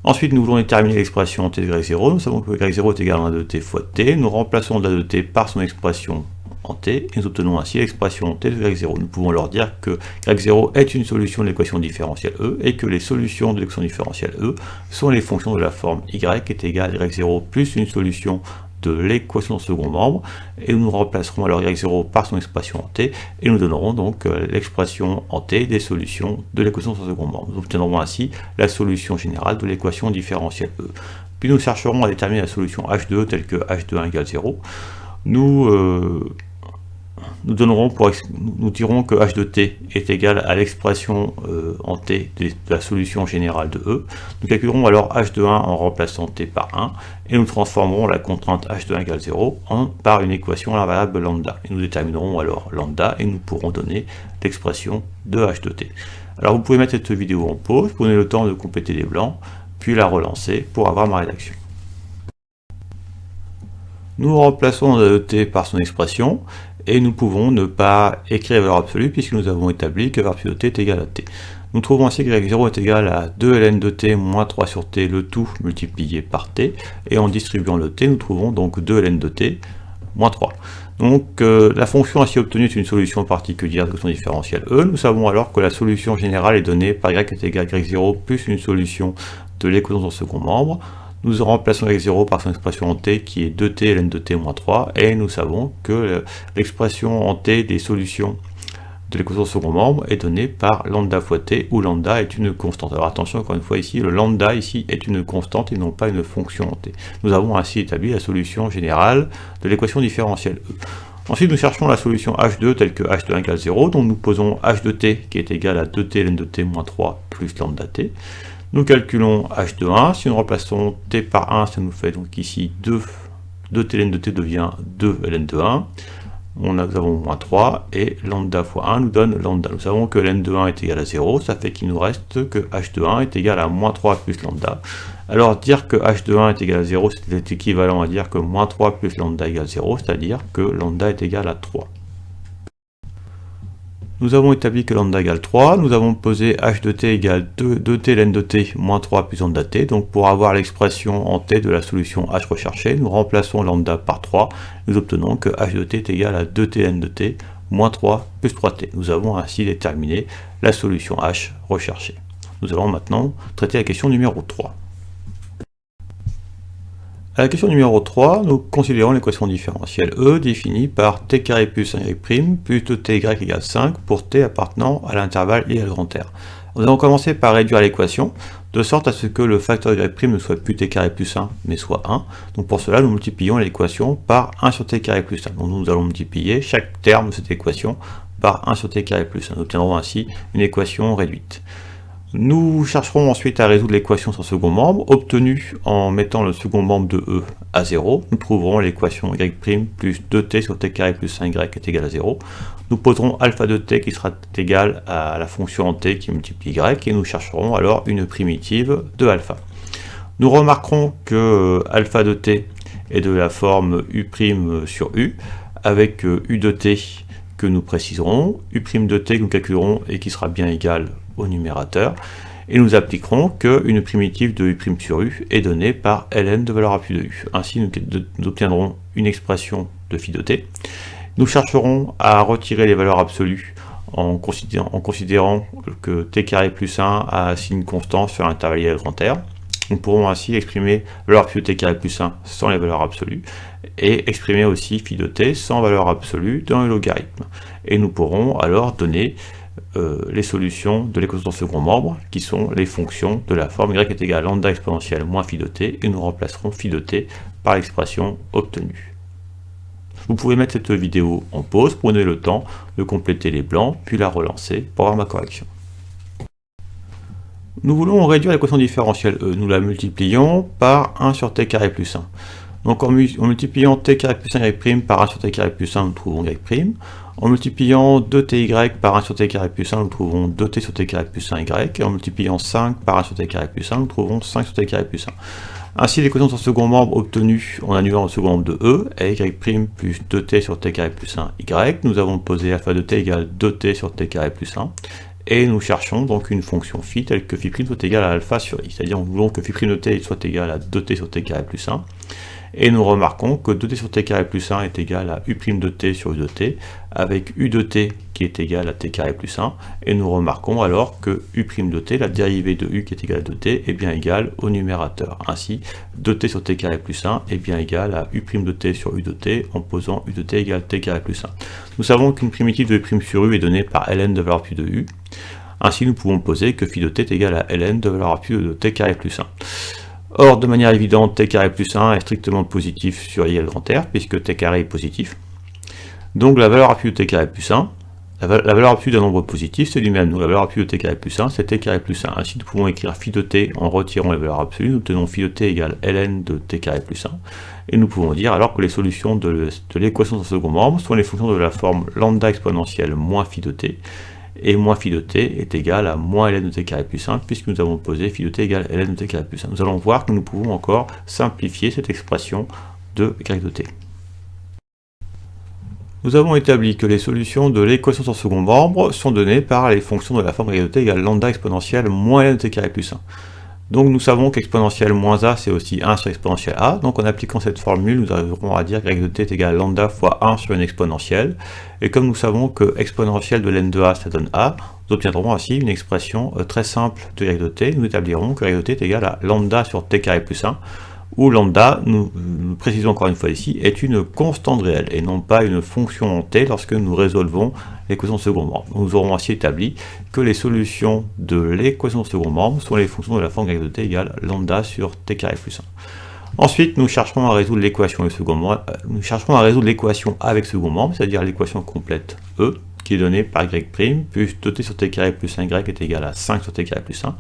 Ensuite, nous voulons déterminer l'expression t de y0. Nous savons que y0 est égal à lambda de t fois t. Nous remplaçons lambda de t par son expression en t, et nous obtenons ainsi l'expression t de y0. Nous pouvons leur dire que y0 est une solution de l'équation différentielle E, et que les solutions de l'équation différentielle E sont les fonctions de la forme y est égal à y0 plus une solution de l'équation de second membre, et nous remplacerons alors y0 par son expression en t, et nous donnerons donc l'expression en t des solutions de l'équation de second membre. Nous obtiendrons ainsi la solution générale de l'équation différentielle E. Puis nous chercherons à déterminer la solution h2 telle que h21 égale 0. Nous dirons que h de t est égal à l'expression en t de la solution générale de E. Nous calculerons alors h de 1 en remplaçant t par 1, et nous transformerons la contrainte h de 1 égale 0 par une équation à la variable lambda. Et nous déterminerons alors lambda, et nous pourrons donner l'expression de h de t. Alors vous pouvez mettre cette vidéo en pause, prenez le temps de compléter les blancs, puis la relancer pour avoir ma rédaction. Nous remplaçons lambda de t par son expression, et nous pouvons ne pas écrire la valeur absolue puisque nous avons établi que la valeur absolue de t est égale à t. Nous trouvons ainsi que y0 est égal à 2 ln de t moins 3 sur t, le tout multiplié par t, et en distribuant le t, nous trouvons donc 2 ln de t moins 3. Donc la fonction ainsi obtenue est une solution particulière de l'équation différentielle E. Nous savons alors que la solution générale est donnée par y est égal à y0 plus une solution de l'équation de second membre. Nous remplaçons y0 par son expression en t qui est 2t ln de t moins 3, et nous savons que l'expression en t des solutions de l'équation de second membre est donnée par lambda fois t, où lambda est une constante. Alors attention, encore une fois ici, le lambda ici est une constante et non pas une fonction en t. Nous avons ainsi établi la solution générale de l'équation différentielle E. Ensuite, nous cherchons la solution h2 telle que h de 1 égale 0, donc nous posons h de t qui est égal à 2t ln de t moins 3 plus lambda t. Nous calculons h de 1, si nous remplaçons t par 1, ça nous fait donc ici 2t ln de t devient 2 ln de 1. Nous avons moins 3, et lambda fois 1 nous donne lambda. Nous savons que ln de 1 est égal à 0, ça fait qu'il nous reste que h de 1 est égal à moins 3 plus lambda. Alors dire que h de 1 est égal à 0, c'est équivalent à dire que moins 3 plus lambda égale 0, c'est-à-dire que lambda est égal à 3. Nous avons établi que lambda égale 3, nous avons posé h de t égale 2t ln de t moins 3 plus lambda t, donc pour avoir l'expression en t de la solution h recherchée, nous remplaçons lambda par 3, nous obtenons que h de t est égal à 2t ln de t moins 3 plus 3t. Nous avons ainsi déterminé la solution h recherchée. Nous allons maintenant traiter la question numéro 3. À la question numéro 3, nous considérons l'équation différentielle E définie par t carré plus 1y' plus 2ty égale 5 pour t appartenant à l'intervalle I grand R. Nous allons commencer par réduire l'équation, de sorte à ce que le facteur y' ne soit plus t carré plus 1, mais soit 1. Donc pour cela, nous multiplions l'équation par 1 sur t carré plus 1. Donc nous allons multiplier chaque terme de cette équation par 1 sur t carré plus 1. Nous obtiendrons ainsi une équation réduite. Nous chercherons ensuite à résoudre l'équation sur second membre, obtenue en mettant le second membre de E à 0. Nous trouverons l'équation y' plus 2t sur t carré plus 1y est égal à 0. Nous poserons alpha de t qui sera égal à la fonction en t qui multiplie y, et nous chercherons alors une primitive de alpha. Nous remarquerons que alpha de t est de la forme u' sur u, avec u de t que nous préciserons, u' de t que nous calculerons et qui sera bien égal au numérateur, et nous appliquerons qu'une primitive de u' sur u est donnée par ln de valeur absolue de u. Ainsi, nous obtiendrons une expression de phi de t. Nous chercherons à retirer les valeurs absolues en considérant que t carré plus 1 a un signe constant sur l'intervalle I grand R. Nous pourrons ainsi exprimer la valeur absolue de t carré plus 1 sans les valeurs absolues, et exprimer aussi phi de t sans valeur absolue dans le logarithme. Et nous pourrons alors donner les solutions de l'équation de second membre, qui sont les fonctions de la forme y est égal à lambda exponentielle moins phi de t, et nous remplacerons phi de t par l'expression obtenue. Vous pouvez mettre cette vidéo en pause, prenez le temps de compléter les blancs, puis la relancer pour avoir ma correction. Nous voulons réduire l'équation différentielle E, nous la multiplions par 1 sur t carré plus 1. Donc en multipliant t carré plus 1 y' par 1 sur t carré plus 1, nous trouvons y'. En multipliant 2ty par 1 sur t carré plus 1, nous trouvons 2t sur t carré plus 1y. Et en multipliant 5 par 1 sur t carré plus 1, nous trouvons 5 sur t carré plus 1. Ainsi, l'équation de son second membre obtenue en annulant le second membre de E est y' plus 2t sur t carré plus 1 y. Nous avons posé alpha de t égale 2t sur t carré plus 1. Et nous cherchons donc une fonction phi telle que phi' soit égale à alpha sur i. C'est-à-dire nous voulons que phi' de t soit égal à 2t sur t carré plus 1. Et nous remarquons que 2t sur t carré plus 1 est égal à u' de t sur u de t, avec u de t qui est égal à t carré plus 1, et nous remarquons alors que u' de t, la dérivée de u qui est égale à 2t, est bien égale au numérateur. Ainsi, 2t sur t carré plus 1 est bien égal à u' de t sur u de t, en posant u de t égale t carré plus 1. Nous savons qu'une primitive de u' sur u est donnée par ln de valeur pi de u. Ainsi, nous pouvons poser que phi de t est égal à ln de valeur pi de t carré plus 1. Or, de manière évidente, t carré plus 1 est strictement positif sur i grand R, puisque t carré est positif. Donc la valeur absolue de t carré plus 1, la valeur absolue d'un nombre positif, c'est lui-même. Donc la valeur absolue de t carré plus 1, c'est t carré plus 1. Ainsi, nous pouvons écrire phi de t en retirant les valeurs absolues. Nous obtenons phi de t égale ln de t carré plus 1. Et nous pouvons dire alors que les solutions de l'équation de son second membre sont les fonctions de la forme lambda exponentielle moins phi de t. Et moins phi de t est égal à moins ln de t carré plus 1, puisque nous avons posé phi de t égale ln de t carré plus 1. Nous allons voir que nous pouvons encore simplifier cette expression de y de t. Nous avons établi que les solutions de l'équation sur second membre sont données par les fonctions de la forme y de t égale lambda exponentielle moins ln de t carré plus 1. Donc nous savons qu'exponentielle moins a, c'est aussi 1 sur exponentielle a. Donc en appliquant cette formule, nous arriverons à dire que y de t est égal à lambda fois 1 sur une exponentielle. Et comme nous savons que exponentielle de ln de a, ça donne a, nous obtiendrons ainsi une expression très simple de y de t. Nous établirons que y de t est égal à lambda sur t carré plus 1, où lambda, nous précisons encore une fois ici, est une constante réelle et non pas une fonction en t lorsque nous résolvons l'équation de second membre. Nous aurons ainsi établi que les solutions de l'équation de second membre sont les fonctions de la forme y de t égale lambda sur t carré plus 1. Ensuite, nous chercherons à résoudre l'équation avec second membre. Nous chercherons à résoudre l'équation avec second membre, c'est-à-dire l'équation complète E, qui est donnée par y' plus 2t sur t carré plus 1y est égal à 5 sur t carré plus 1.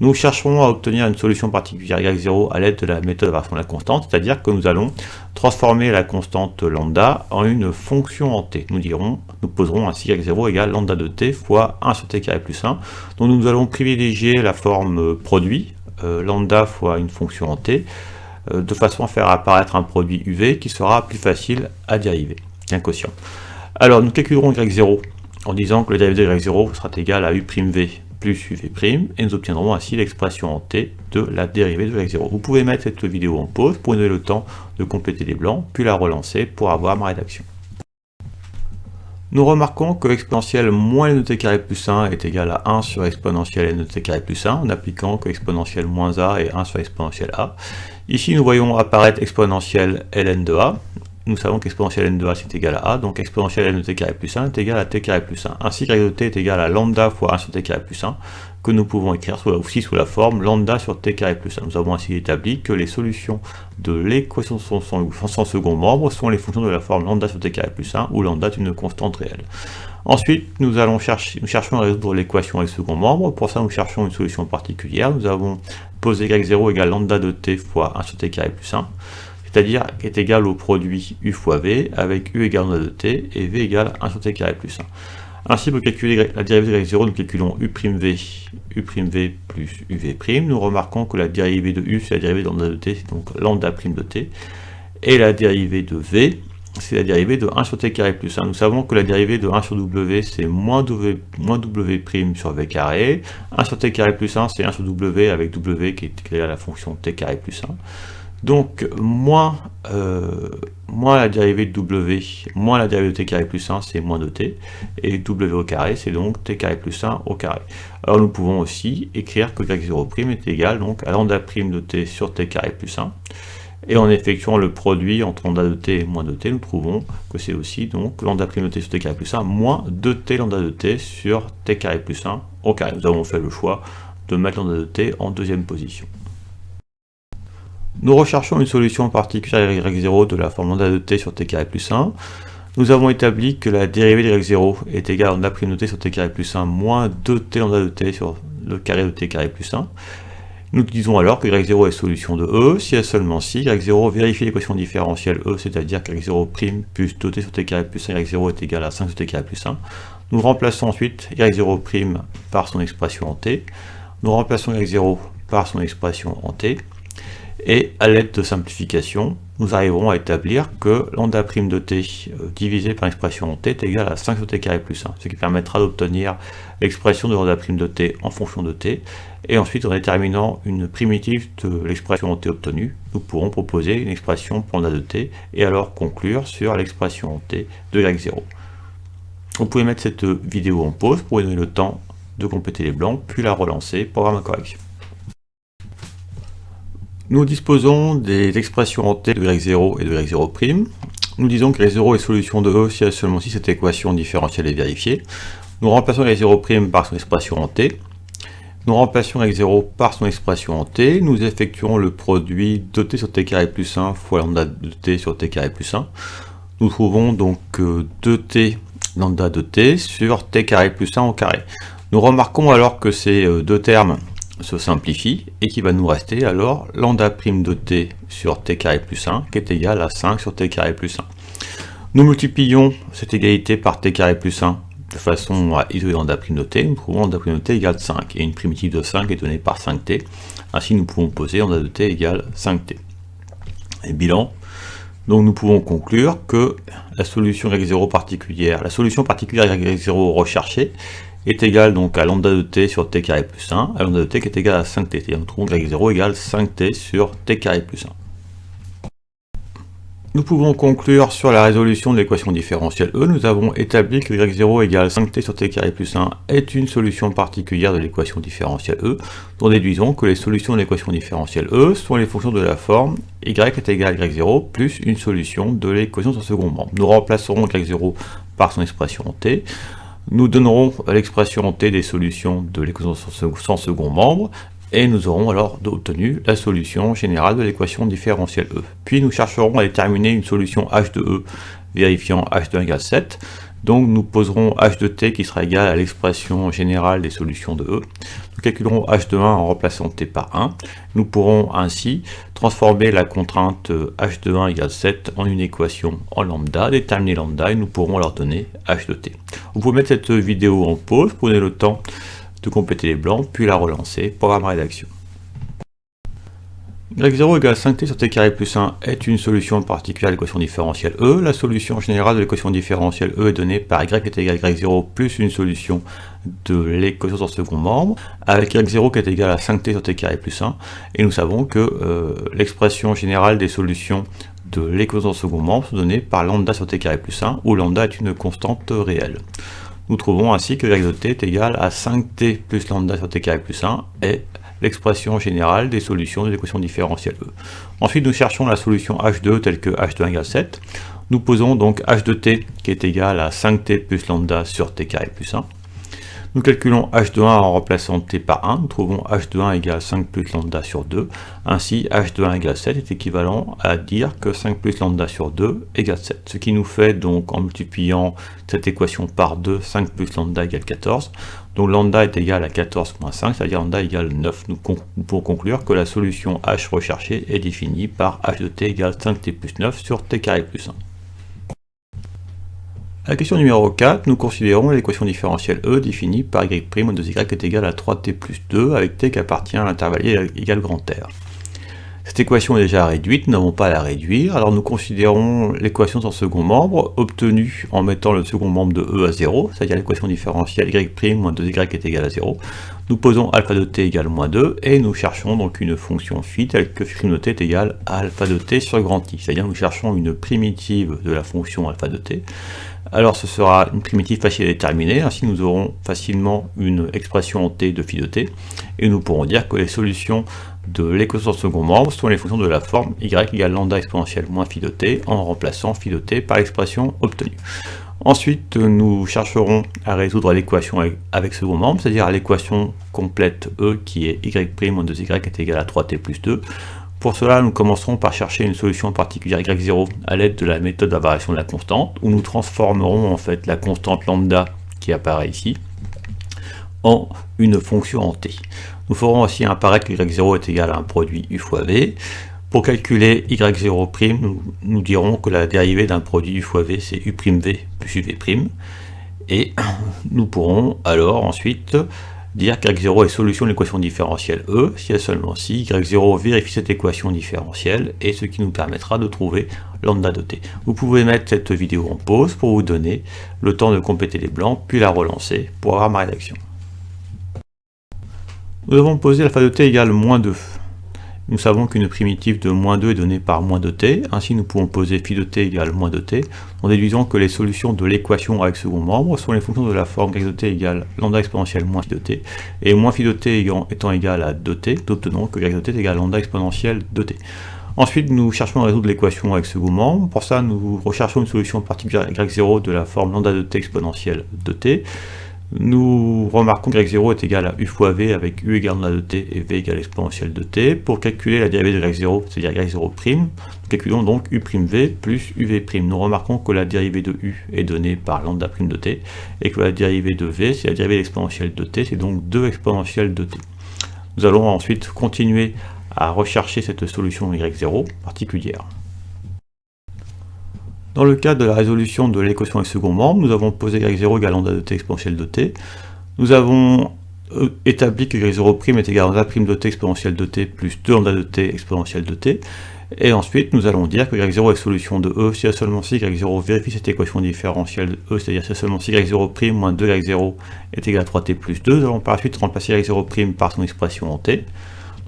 Nous chercherons à obtenir une solution particulière y0 à l'aide de la méthode de variation de la constante, c'est-à-dire que nous allons transformer la constante lambda en une fonction en t. Nous poserons ainsi y0 égale lambda de t fois 1 sur t carré plus 1. Donc nous allons privilégier la forme produit, lambda fois une fonction en t, de façon à faire apparaître un produit UV qui sera plus facile à dériver qu'un quotient. Alors nous calculerons y0 en disant que le dérivé de y0 sera égal à u'v plus uv', et nous obtiendrons ainsi l'expression en t de la dérivée de y0. Vous pouvez mettre cette vidéo en pause pour donner le temps de compléter les blancs, puis la relancer pour avoir ma rédaction. Nous remarquons que exponentielle moins n de t carré plus 1 est égal à 1 sur exponentielle n de t carré plus 1, en appliquant que exponentielle moins a est 1 sur exponentielle a. Ici, nous voyons apparaître exponentielle ln de a. Nous savons qu'exponentielle n de a c'est égal à a, donc exponentielle n de t carré plus 1 est égal à t carré plus 1. Ainsi que y de t est égal à lambda fois 1 sur t carré plus 1, que nous pouvons écrire aussi sous la forme lambda sur t carré plus 1. Nous avons ainsi établi que les solutions de l'équation de son second membre sont les fonctions de la forme lambda sur t carré plus 1, où lambda est une constante réelle. Ensuite, nous cherchons à résoudre l'équation avec second membre. Pour ça, nous cherchons une solution particulière. Nous avons posé y0 égale lambda de t fois 1 sur t carré plus 1. C'est-à-dire qui est égal au produit u fois v, avec u égale lambda de t, et v égale 1 sur t carré plus 1. Ainsi, pour calculer la dérivée de y0, nous calculons u'v plus uv'. Nous remarquons que la dérivée de u, c'est la dérivée de lambda de t, c'est donc lambda' de t, et la dérivée de v, c'est la dérivée de 1 sur t carré plus 1. Nous savons que la dérivée de 1 sur w, c'est moins w' sur v carré. 1 sur t carré plus 1, c'est 1 sur w avec w qui est égal à la fonction t carré plus 1. Donc, moins la dérivée de w, moins la dérivée de t carré plus 1, c'est moins de t, et w au carré, c'est donc t carré plus 1 au carré. Alors nous pouv' aussi écrire que y0' est égal donc à lambda' de t sur t carré plus 1, et en effectuant le produit entre lambda de t et moins de t, nous trouvons que c'est aussi donc lambda' de t sur t carré plus 1 moins 2t lambda de t sur t carré plus 1 au carré. Nous avons fait le choix de mettre lambda de t en deuxième position. Nous recherchons une solution particulière y0 de la forme lambda de t sur t carré plus 1. Nous avons établi que la dérivée de y0 est égale à lambda' de t sur t carré plus 1 moins 2t lambda de t sur le carré de t carré plus 1, Nous disons alors que y0 est solution de E, si et seulement si y0 vérifie l'équation différentielle E, c'est-à-dire que y0' plus 2t sur t carré plus 1, y0 est égal à 5 sur t carré plus 1. Nous remplaçons ensuite y0' par son expression en t. Nous remplaçons y0 par son expression en t. Et à l'aide de simplification, nous arriverons à établir que lambda' de t divisé par l'expression en t est égal à 5 sur t carré plus 1, ce qui permettra d'obtenir l'expression de lambda' de t en fonction de t. Et ensuite, en déterminant une primitive de l'expression en t obtenue, nous pourrons proposer une expression pour lambda de t et alors conclure sur l'expression en t de y0. Vous pouvez mettre cette vidéo en pause pour vous donner le temps de compléter les blancs, puis la relancer, programme à correction. Nous disposons des expressions en t de y0 et de y0'. Nous disons que y0 est solution de E si et seulement si cette équation différentielle est vérifiée. Nous remplaçons y0' par son expression en t. Nous remplaçons y0 par son expression en t. Nous effectuons le produit 2t sur t carré plus 1 fois lambda de t sur t carré plus 1. Nous trouvons donc 2t lambda de t sur t carré plus 1 au carré. Nous remarquons alors que ces deux termes se simplifie et qu'il va nous rester alors lambda' de t sur t carré plus 1 qui est égal à 5 sur t carré plus 1. Nous multiplions cette égalité par t carré plus 1 de façon à isoler lambda' de t. Nous trouvons lambda' de t égale 5 et une primitive de 5 est donnée par 5t. Ainsi nous pouvons poser lambda de t égale 5t. Et bilan. Donc nous pouvons conclure que la solution y0 particulière, la solution particulière y0 recherchée est égal donc à lambda de t sur t carré plus 1, à lambda de t qui est égal à 5t. C'est-à-dire nous trouvons que y0 égale 5t sur t carré plus 1. Nous pouvons conclure sur la résolution de l'équation différentielle E. Nous avons établi que y0 égale 5t sur t carré plus 1 est une solution particulière de l'équation différentielle E. Nous déduisons que les solutions de l'équation différentielle E sont les fonctions de la forme y est égal à y0 plus une solution de l'équation sans second membre. Nous remplacerons y0 par son expression en t. Nous donnerons l'expression en t des solutions de l'équation sans second membre et nous aurons alors obtenu la solution générale de l'équation différentielle E. Puis nous chercherons à déterminer une solution h de E vérifiant h de 1 égale 7. Donc nous poserons h de t qui sera égal à l'expression générale des solutions de E. Nous calculerons h de 1 en remplaçant t par 1. Nous pourrons ainsi transformer la contrainte h de 1 égale 7 en une équation en lambda, déterminer lambda et nous pourrons leur donner h de t. Vous pouvez mettre cette vidéo en pause, prenez le temps de compléter les blancs, puis la relancer, programme rédaction. y0 égale 5t sur t carré plus 1 est une solution particulière de l'équation différentielle E. La solution générale de l'équation différentielle E est donnée par y est égal à y0 plus une solution de l'équation sans second membre, avec y0 qui est égal à 5t sur t carré plus 1. Et nous savons que l'expression générale des solutions de l'équation sans second membre sont données par lambda sur t carré plus 1, où lambda est une constante réelle. Nous trouvons ainsi que y de t est égal à 5t plus lambda sur t carré plus 1 et l'expression générale des solutions de l'équation différentielle E. Ensuite, nous cherchons la solution h de E telle que h de 1 égale 7. Nous posons donc h de t qui est égal à 5t plus lambda sur t carré plus 1. Nous calculons h de 1 en remplaçant t par 1. Nous trouvons h de 1 égale 5 plus lambda sur 2. Ainsi, h de 1 égale 7 est équivalent à dire que 5 plus lambda sur 2 égale 7. Ce qui nous fait donc, en multipliant cette équation par 2, 5 plus lambda égale 14. Donc lambda est égal à 14 moins 5, c'est-à-dire lambda égale 9. Nous pouvons conclure que la solution h recherchée est définie par h de t égale 5t plus 9 sur t carré plus 1. À la question numéro 4, nous considérons l'équation différentielle E définie par y' moins 2y est égal à 3t plus 2 avec t qui appartient à l'intervalle égal grand R. Cette équation est déjà réduite, nous n'avons pas à la réduire, alors nous considérons l'équation sans second membre obtenue en mettant le second membre de E à 0, c'est-à-dire l'équation différentielle y' moins 2y est égal à 0. Nous posons alpha de t égale moins 2 et nous cherchons donc une fonction phi telle que phi de t est égal à alpha de t sur grand I, c'est-à-dire nous cherchons une primitive de la fonction alpha de t. Alors ce sera une primitive facile à déterminer, ainsi nous aurons facilement une expression en t de phi de t, et nous pourrons dire que les solutions de l'équation sans second membre sont les fonctions de la forme y égale lambda exponentielle moins phi de t en remplaçant phi de t par l'expression obtenue. Ensuite, nous chercherons à résoudre l'équation avec second membre, c'est-à-dire l'équation complète E qui est y' moins 2y est égal à 3t plus 2. Pour cela, nous commencerons par chercher une solution particulière y0 à l'aide de la méthode de la variation de la constante, où nous transformerons en fait la constante lambda qui apparaît ici en une fonction en t. Nous ferons aussi apparaître que y0 est égal à un produit u fois v. Pour calculer y0', nous dirons que la dérivée d'un produit u fois v, c'est u'v plus uv'. Et nous pourrons alors ensuite dire qu'y0 est solution de l'équation différentielle E, si et seulement si y0 vérifie cette équation différentielle, et ce qui nous permettra de trouver lambda de t. Vous pouvez mettre cette vidéo en pause pour vous donner le temps de compléter les blancs, puis la relancer pour avoir ma rédaction. Nous avons posé alpha de t égale moins 2. Nous savons qu'une primitive de moins 2 est donnée par moins 2t, ainsi nous pouvons poser phi de t égale moins 2t, en déduisant que les solutions de l'équation avec second membre sont les fonctions de la forme y de t égale lambda exponentielle moins phi de t, et moins phi de t étant égal à 2t, nous obtenons que y de t est égal à lambda exponentielle 2t. Ensuite, nous cherchons à résoudre l'équation avec second membre. Pour ça, nous recherchons une solution particulière y0 de la forme lambda de t exponentielle 2t. Nous remarquons que y0 est égal à u fois v avec u égale lambda de t et v égale exponentielle de t. Pour calculer la dérivée de y0, c'est-à-dire y0', nous calculons donc u'v plus uv'. Nous remarquons que la dérivée de u est donnée par lambda' de t et que la dérivée de v, c'est la dérivée de l'exponentielle de t, c'est donc 2 exponentielle de t. Nous allons ensuite continuer à rechercher cette solution y0 particulière. Dans le cas de la résolution de l'équation avec second membre, nous avons posé y0 égale lambda de t exponentielle de t. Nous avons établi que y0' est égal à lambda' de t exponentielle de t plus 2 lambda de t exponentielle de t. Et ensuite, nous allons dire que y0 est solution de E si et seulement si y0 vérifie cette équation différentielle de E, c'est-à-dire si et seulement si y0' moins 2y0 est égal à 3t plus 2. Nous allons par la suite remplacer y0' par son expression en t.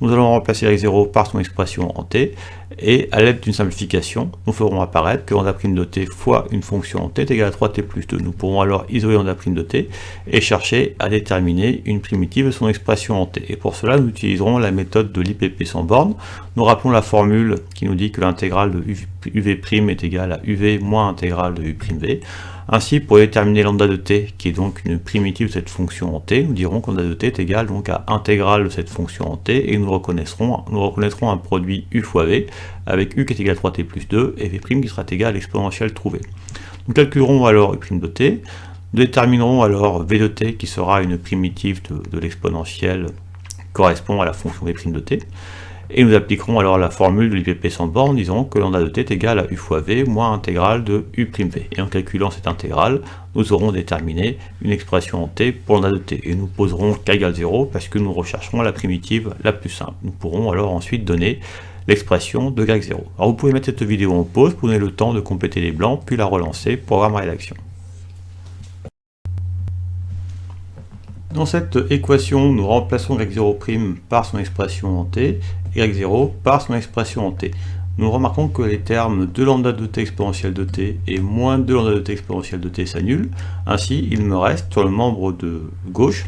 Nous allons remplacer y0 par son expression en t, et à l'aide d'une simplification, nous ferons apparaître que lambda' de t fois une fonction en t est égal à 3t plus 2. Nous pourrons alors isoler lambda' de t et chercher à déterminer une primitive de son expression en t. Et pour cela, nous utiliserons la méthode de l'IPP sans borne. Nous rappelons la formule qui nous dit que l'intégrale de uv' est égale à uv moins intégrale de u'v. Ainsi, pour déterminer lambda de t, qui est donc une primitive de cette fonction en t, nous dirons que lambda de t est égal donc à intégrale de cette fonction en t, et nous reconnaîtrons un produit u fois v, avec u qui est égal à 3t plus 2, et v' qui sera égal à l'exponentielle trouvée. Nous calculerons alors u' de t, nous déterminerons alors v de t, qui sera une primitive de l'exponentielle correspond à la fonction v' de t, et nous appliquerons alors la formule de l'IPP sans borne, disons que lambda de t est égal à u fois v moins intégrale de u'v. Et en calculant cette intégrale, nous aurons déterminé une expression en t pour lambda de t. Et nous poserons k égale 0 parce que nous rechercherons la primitive la plus simple. Nous pourrons alors ensuite donner l'expression de y0. Alors vous pouvez mettre cette vidéo en pause pour donner le temps de compléter les blancs, puis la relancer pour avoir ma rédaction. Dans cette équation, nous remplaçons y0' par son expression en t, et y0 par son expression en t. Nous remarquons que les termes 2 lambda de t exponentielle de t et moins 2 lambda de t exponentielle de t s'annulent. Ainsi, il me reste sur le membre de gauche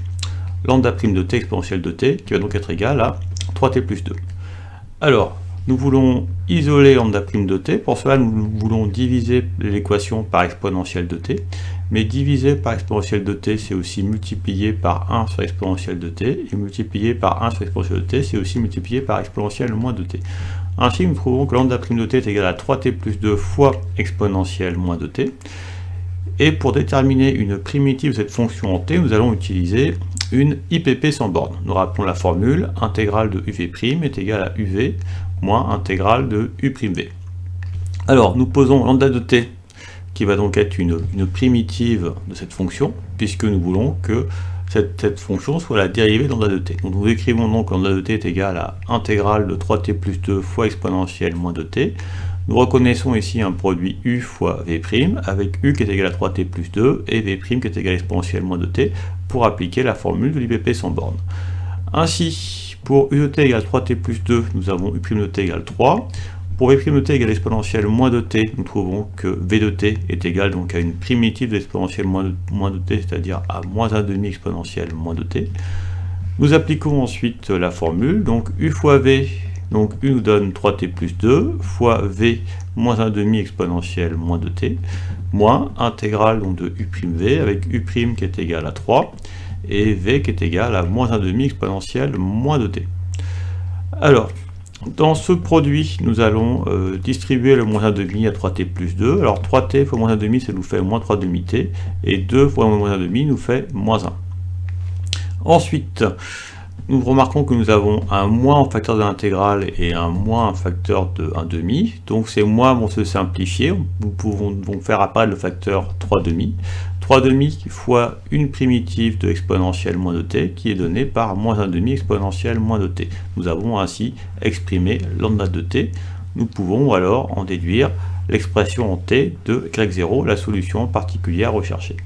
lambda' de t exponentielle de t, qui va donc être égal à 3t plus 2. Alors, nous voulons isoler lambda' de t. Pour cela, nous voulons diviser l'équation par exponentielle de t. Mais diviser par exponentielle de t, c'est aussi multiplier par 1 sur exponentielle de t. Et multiplier par 1 sur exponentielle de t, c'est aussi multiplier par exponentielle moins de t. Ainsi, nous trouvons que lambda' de t est égal à 3t plus 2 fois exponentielle moins de t. Et pour déterminer une primitive de cette fonction en t, nous allons utiliser une IPP sans borne. Nous rappelons la formule, intégrale de uv' est égale à uv moins intégrale de u'v. Alors, nous posons lambda de t, qui va donc être une primitive de cette fonction, puisque nous voulons que cette fonction soit la dérivée de lambda de t. Donc nous écrivons donc que lambda de t est égal à intégrale de 3t plus 2 fois exponentielle moins 2t. Nous reconnaissons ici un produit u fois v', avec u qui est égal à 3t plus 2 et v' qui est égal à exponentielle moins 2t, pour appliquer la formule de l'IPP sans borne. Ainsi, pour u de t égale 3t plus 2, nous avons u' de t égale 3. Pour v' de t égale exponentielle moins de t, nous trouvons que v de t est égal donc à une primitive de l'exponentielle moins de t, c'est-à-dire à moins 1,5 exponentielle moins de t. Nous appliquons ensuite la formule, donc u fois v, donc u nous donne 3t plus 2, fois v moins 1,5 exponentielle moins de t, moins intégrale donc de u'v, avec u' qui est égal à 3, et v qui est égal à moins 1,5 exponentielle moins de t. Alors, dans ce produit, nous allons distribuer le moins 1,5 à 3t plus 2. Alors 3t fois moins 1,5, ça nous fait moins 3,5t. Et 2 fois moins 1,5 nous fait moins 1. Ensuite, nous remarquons que nous avons un moins en facteur de l'intégrale et un moins en facteur de 1/2. Donc ces moins vont se simplifier. Nous pouvons donc faire apparaître le facteur 3/2. 3/2 fois une primitive de exponentielle moins de t qui est donnée par moins 1/2 exponentielle moins de t. Nous avons ainsi exprimé lambda de t. Nous pouvons alors en déduire l'expression en t de y0, la solution particulière recherchée.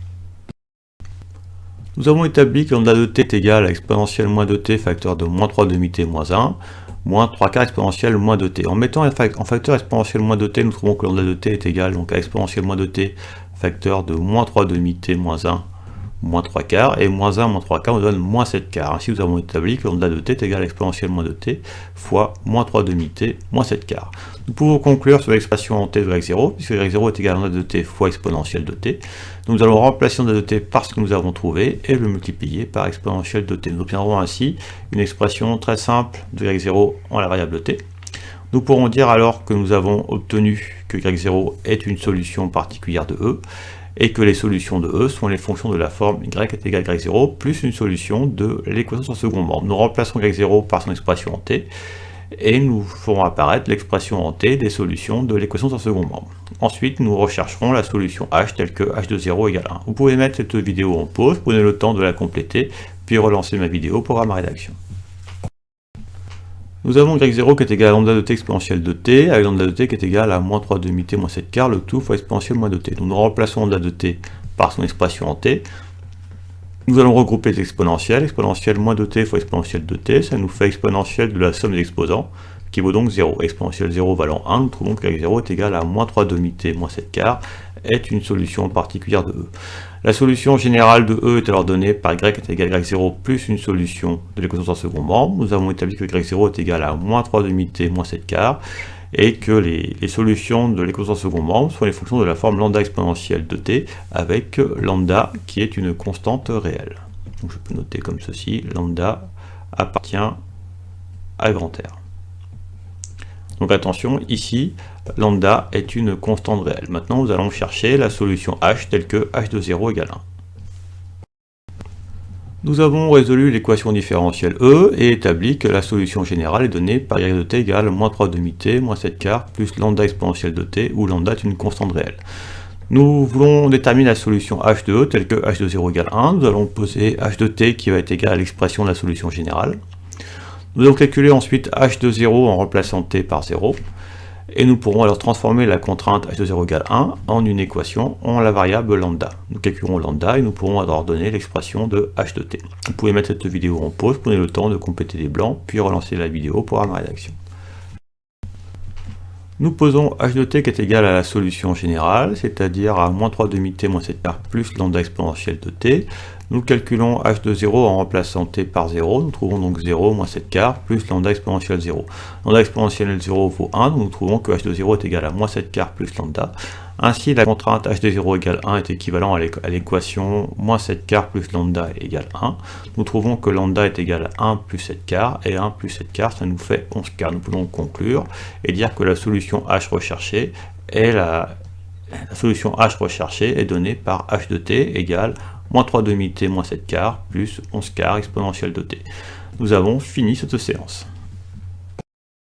Nous avons établi que lambda de t est égal à exponentielle moins de t facteur de moins 3/2 t moins 1, moins 3/4 exponentielle moins de t. En mettant en facteur exponentielle moins de t, nous trouvons que lambda de t est égal donc à exponentielle moins de t facteur de moins 3/2 t moins 1, moins 3/4, et moins 1 moins 3/4 nous donne moins 7/4. Ainsi nous avons établi que lambda de t est égal à exponentielle moins de t fois moins 3/2 t moins 7/4. Nous pouvons conclure sur l'expression en t de y0, puisque y0 est égal à lambda de t fois exponentielle de t. Nous allons remplacer lambda de t par ce que nous avons trouvé et le multiplier par exponentielle de t. Nous obtiendrons ainsi une expression très simple de y0 en la variable t. Nous pourrons dire alors que nous avons obtenu que y0 est une solution particulière de E, et que les solutions de E sont les fonctions de la forme y est égal à y0 plus une solution de l'équation sans second membre. Nous remplaçons y0 par son expression en t, et nous ferons apparaître l'expression en t des solutions de l'équation sans second membre. Ensuite, nous rechercherons la solution h telle que h de 0 égale 1. Vous pouvez mettre cette vidéo en pause, prenez le temps de la compléter, puis relancer ma vidéo pour ma rédaction. Nous avons y0 qui est égal à lambda de t exponentielle de t, avec lambda de t qui est égal à moins 3/2 t moins 7/4, le tout fois exponentielle moins de t. Donc nous remplaçons lambda de t par son expression en t. Nous allons regrouper les exponentielles, exponentielle moins de t fois exponentielle de t, ça nous fait exponentielle de la somme des exposants, qui vaut donc 0. Exponentielle 0 valant 1, nous trouvons que y0 est égal à moins 3/2 t moins 7/4, est une solution particulière de E. La solution générale de E est alors donnée par y est égal à y0 plus une solution de l'équation sans second membre. Nous avons établi que y0 est égal à moins 3/2 t moins 7/4, et que les solutions de l'équation sans second membre sont les fonctions de la forme lambda exponentielle de t, avec lambda qui est une constante réelle. Donc je peux noter comme ceci, lambda appartient à grand R. Donc attention, ici, lambda est une constante réelle. Maintenant, nous allons chercher la solution h telle que h de 0 égale 1. Nous avons résolu l'équation différentielle E et établi que la solution générale est donnée par y de t égale moins 3/2 t moins 7/4 plus lambda exponentielle de t, où lambda est une constante réelle. Nous voulons déterminer la solution h de E telle que h de 0 égale 1. Nous allons poser h de t qui va être égal à l'expression de la solution générale. Nous allons calculer ensuite h de 0 en remplaçant t par 0. Et nous pourrons alors transformer la contrainte h de 0 égale 1 en une équation en la variable lambda. Nous calculerons lambda et nous pourrons alors donner l'expression de h de t. Vous pouvez mettre cette vidéo en pause, prenez le temps de compléter les blancs, puis relancer la vidéo pour ma rédaction. Nous posons h de t qui est égal à la solution générale, c'est-à-dire à moins 3/2 t moins 7/4 plus lambda exponentielle de t. Nous calculons h de 0 en remplaçant t par 0, nous trouvons donc 0 moins 7/4 plus lambda exponentielle 0. Lambda exponentielle 0 vaut 1, donc nous trouvons que h de 0 est égal à moins 7/4 plus lambda. Ainsi, la contrainte h de 0 égale 1 est équivalent à l'équation moins 7/4 plus lambda égale 1. Nous trouvons que lambda est égal à 1 plus 7/4, et 1 plus 7/4, ça nous fait 11/4. Nous pouvons conclure et dire que la solution h recherchée est la solution h recherchée est donnée par h de t égale moins 3/2 t moins 7/4 plus 11/4 exponentielle de t. Nous avons fini cette séance.